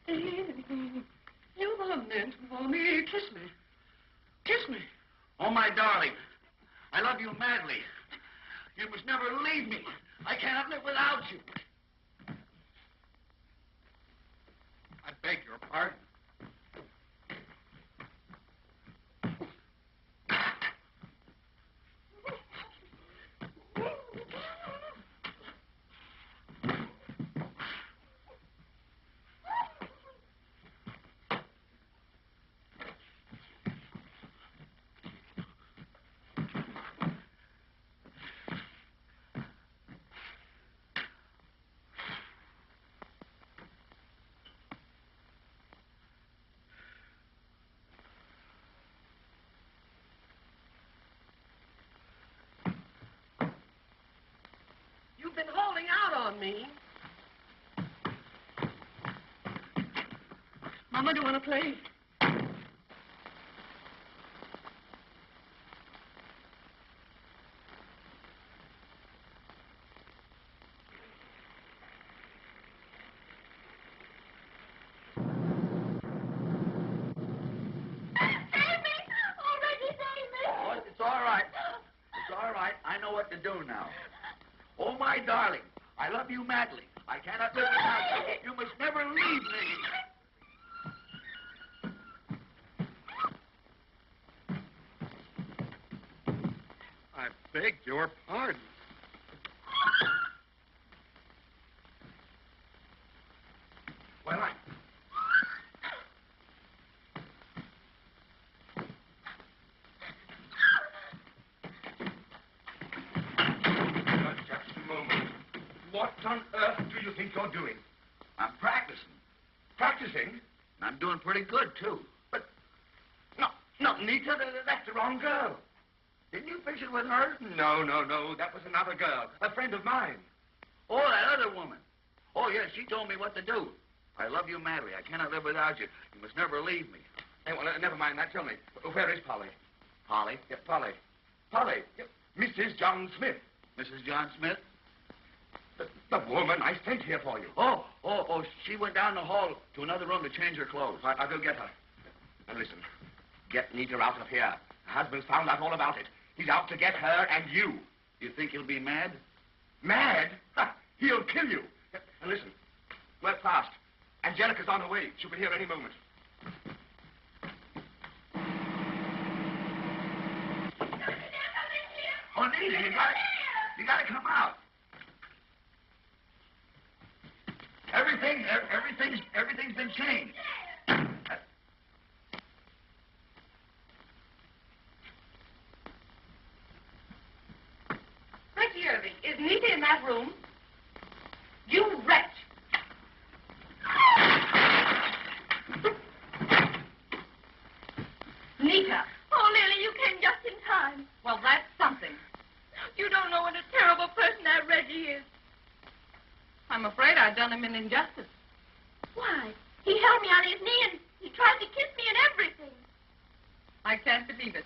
You were meant for me. Kiss me. Kiss me. Oh, my darling. I love you madly. You must never leave me. I cannot live without you. I beg your pardon. You've been holding out on me. Mama, do you want to play? Oh, it's all right. It's all right. I know what to do now. Oh, my darling, I love you madly. I cannot live without you. You must never leave me. I beg your pardon. Well, Just a moment. What on earth do you think you're doing? I'm practicing. Practicing? I'm doing pretty good, too. No, Nita, that's the wrong girl. Didn't you picture with her? No. That was another girl, a friend of mine. Oh, that other woman. Oh, yes, she told me what to do. I love you madly. I cannot live without you. You must never leave me. Hey, well, never mind that. Tell me, where is Polly? Polly? Yeah, Polly. Polly, Mrs. John Smith. Mrs. John Smith? The woman I sent here for you. Oh, she went down the hall to another room to change her clothes. Right, I'll go get her. And listen, get Nita out of here. Her husband's found out all about it. He's out to get her and you. You think he'll be mad? Mad? Ha, he'll kill you. And listen, work fast. Angelica's on her way. She'll be here any moment. Oh, Nita, you gotta come out. Everything's been changed. Reggie Irving, is Nita in that room? You wretch! Nita. Oh, Lily, you came just in time. Well, that's something. You don't know what a terrible person that Reggie is. I'm afraid I've done him an injustice. Why? He held me on his knee and he tried to kiss me and everything. I can't believe it.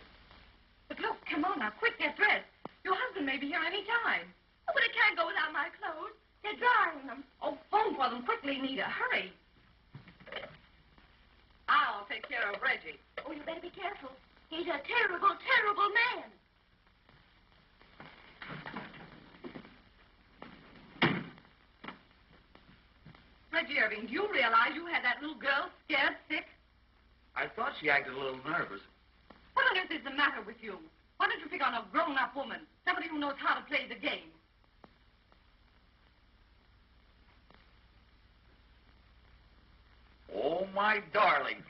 But look, come on now, quick, get dressed. Your husband may be here any time. Oh, but I can't go without my clothes. They're drying them. Oh, phone for them quickly, Nita. Hurry. I'll take care of Reggie. Oh, you better be careful. He's a terrible, terrible man. Reggie Irving, do you realize you had that little girl scared sick? I thought she acted a little nervous. What on earth is the matter with you? Why don't you pick on a grown-up woman, somebody who knows how to play the game? Oh, my darling.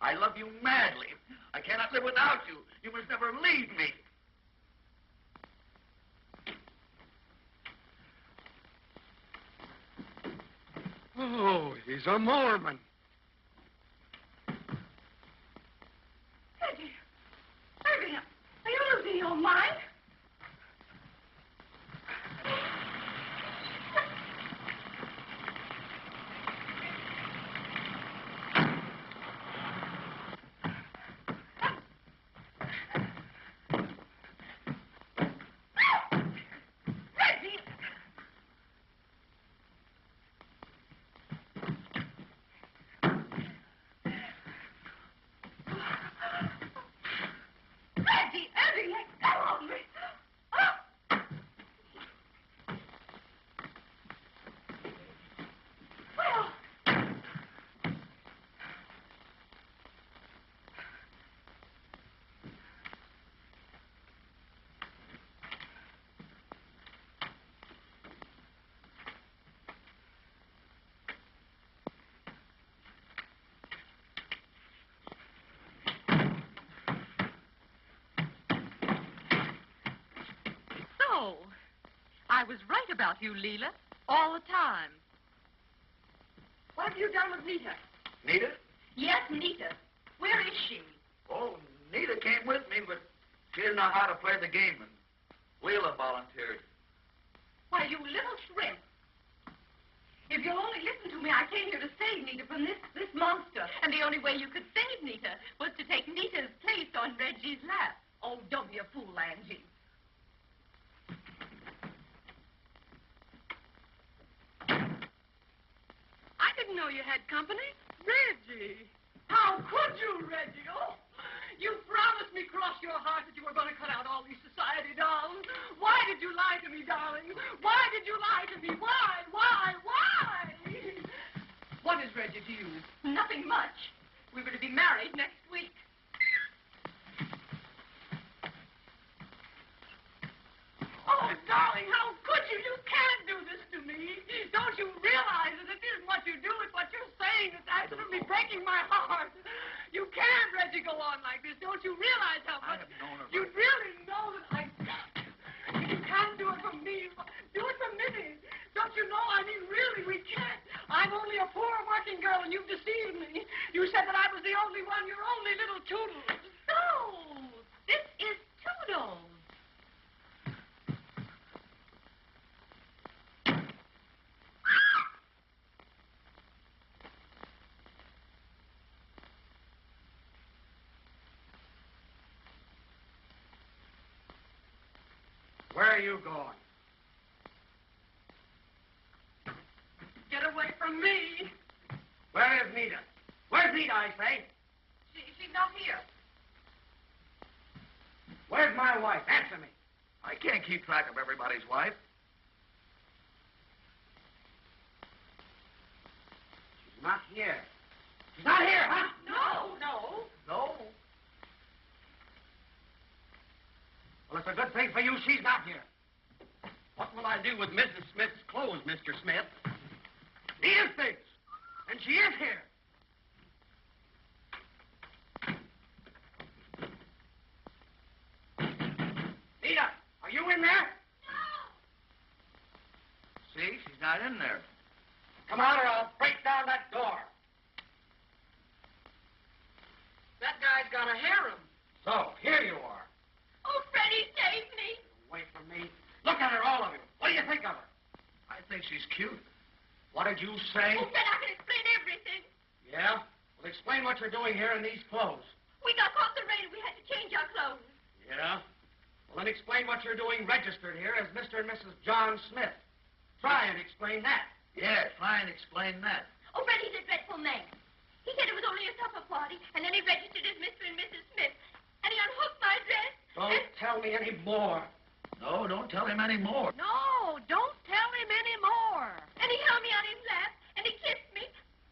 I love you madly. I cannot live without you. You must never leave me. Oh, he's a Mormon. Reggie, Irving, are you losing your mind? So, I was right about you, Leela, all the time. What have you done with Nita? Nita? Yes, Nita. Where is she? Oh, Nita came with me, but she didn't know how to play the game, and Leela volunteered. Why, you little shrimp. If you'll only listen to me, I came here to save Nita from this monster. And the only way you could save Nita was to take Nita's place on Reggie's lap. Oh, don't be a fool, Angie. I didn't know you had company. Reggie. How could you, Reggie? Oh, you promised me cross your heart that you were going to cut out all these society dolls. Why did you lie to me, darling? Why did you lie to me? Why? What is Reggie to you? Nothing much. We were to be married next week. Oh, darling, how could you? You can't do this to me. Don't you realize that it isn't what you do, it's what you're saying that's absolutely breaking my heart. You can't, Reggie, go on like this. Don't you realize how much... I have known her. You really know that I... You can't do it for me. Do it for Minnie. Don't you know? I mean, really, we can't. I'm only a poor working girl, and you've deceived me. You said that I was the only one, your only little Toodles. So, this is Toodles. Where are you going? Get away from me. Where is Nita? Where's Nita, I say? She's not here. Where's my wife? Answer me. I can't keep track of everybody's wife. She's not here. She's not here, huh? No. No. Well, it's a good thing for you she's not here. What will I do with Mrs. Smith's clothes, Mr. Smith? Nita's things. she is here. Nita, are you in there? See, she's not in there. Come on, or I'll break down that door. That guy's got a harem. So, here you are. Oh, Freddie, save me. Away from me. Look at her, all of you. What do you think of her? I think she's cute. What did you say? Oh, Fred, I can explain everything. Yeah? Well, explain what you're doing here in these clothes. We got caught in the rain. We had to change our clothes. Yeah? Well, then explain what you're doing registered here as Mr. and Mrs. John Smith. Try and explain that. Yeah, try and explain that. Oh, Fred, he's a dreadful man. He said it was only a supper party, and then he registered as Mr. and Mrs. Smith. And he unhooked my dress. Don't tell me any more. No, don't tell him any more. No, don't tell him any more. And he held me on his lap, and he kissed me,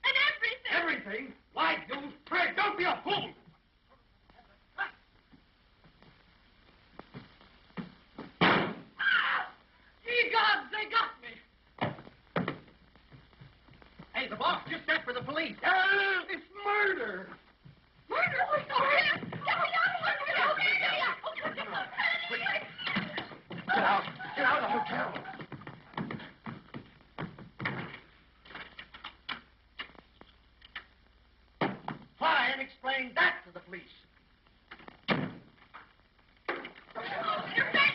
and everything. Everything? Why, you Fred, don't be a fool. Ye gods, they got me. Hey, the boss just sent for the police. It's murder. Murder? Oh, him. Get me out of here. Get me out. Get out. Get out of the hotel. Try and explain that to the police. You're ready.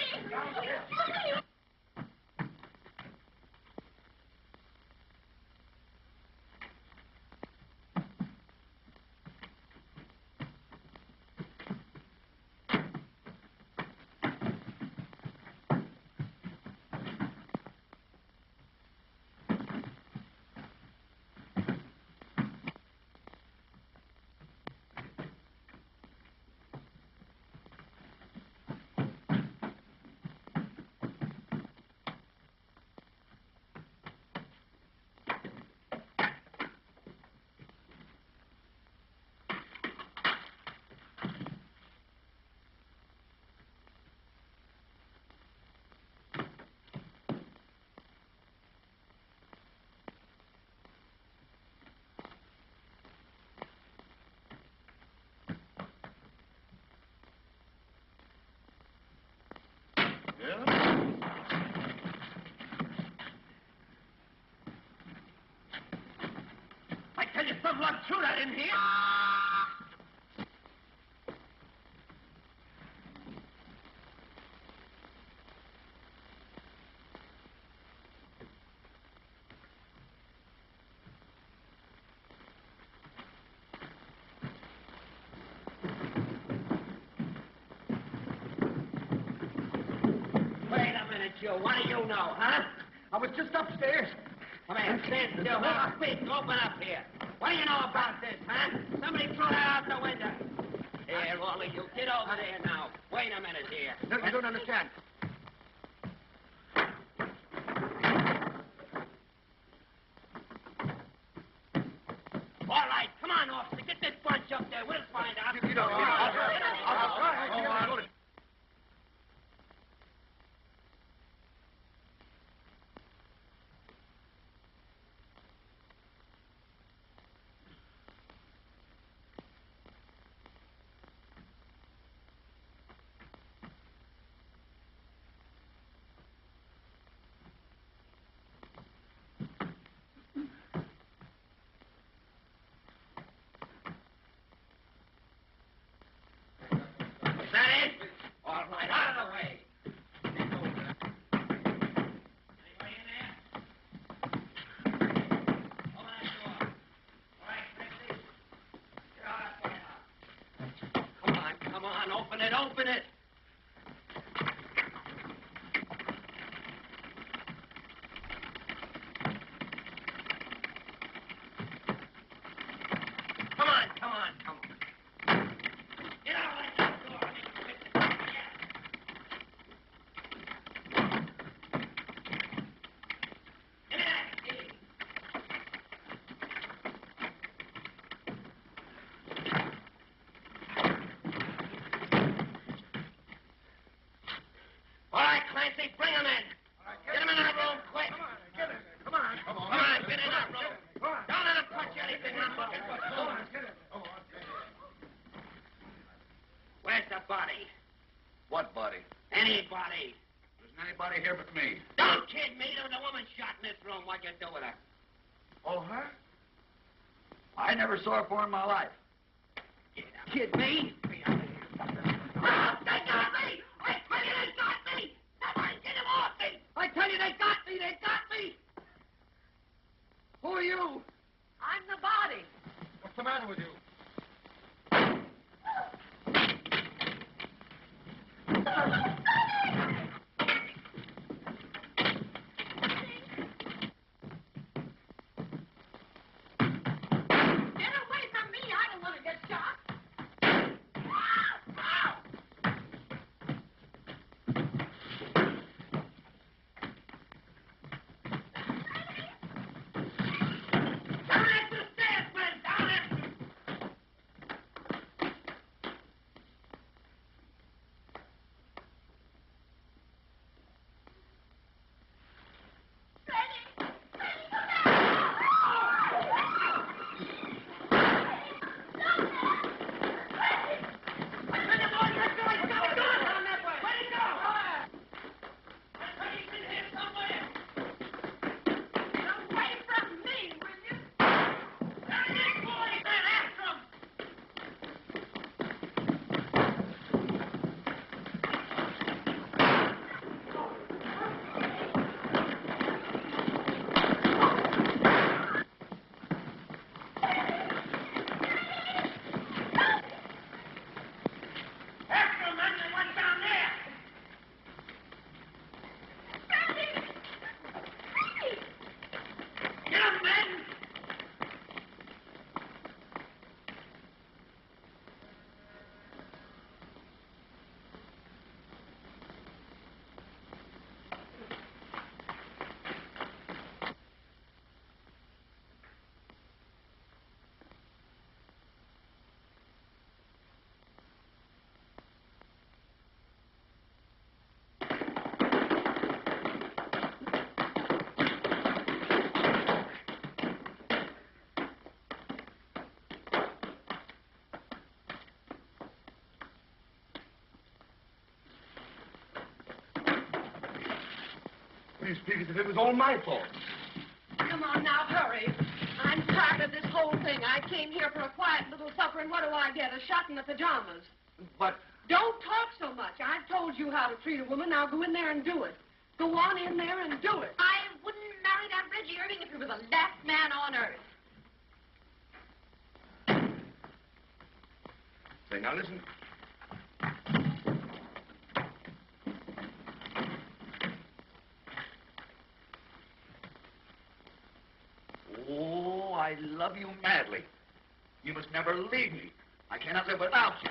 I tell you, some luck through that in here. Wait a minute, you. What do you know, huh? I was just upstairs. Come here, stand still. Hold quick, open up here. What do you know about this, huh? Somebody threw that out the window. Here, all of you, get over there now. Wait a minute here. No, I don't understand. All right, come on, officer. Get this bunch up there. We'll find out. You don't. Is that it? All right, out of the way. Anybody in there? Open that door. All right, Christy. Get out of there. Come on, open it, open it. Come on. Get out of that door. Give me that key. All right, Clancy, bring him in. Get him in that room quick. Come on. Come on, get in that room. Don't let him touch anything. anybody here but me. Don't kid me. There was a woman shot in this room. What'd you do with her? Oh, her? I never saw her before in my life. Kid me? Oh, they got me! I tell you they got me! Somebody get him off me! I tell you they got me! They got me! Who are you? I'm the body. What's the matter with you? Get away from me. I don't want to get shot. Down after the stairs, friend! Down after them! You speak as if it was all my fault. Come on now, hurry. I'm tired of this whole thing. I came here for a quiet little supper, and what do I get? A shot in the pajamas. But Don't talk so much. I've told you how to treat a woman. Now go in there and do it. Go on in there and do it. I wouldn't marry that Reggie Irving if he was the last man on earth. Say, now listen. oh, I love you madly. You must never leave me. I cannot live without you.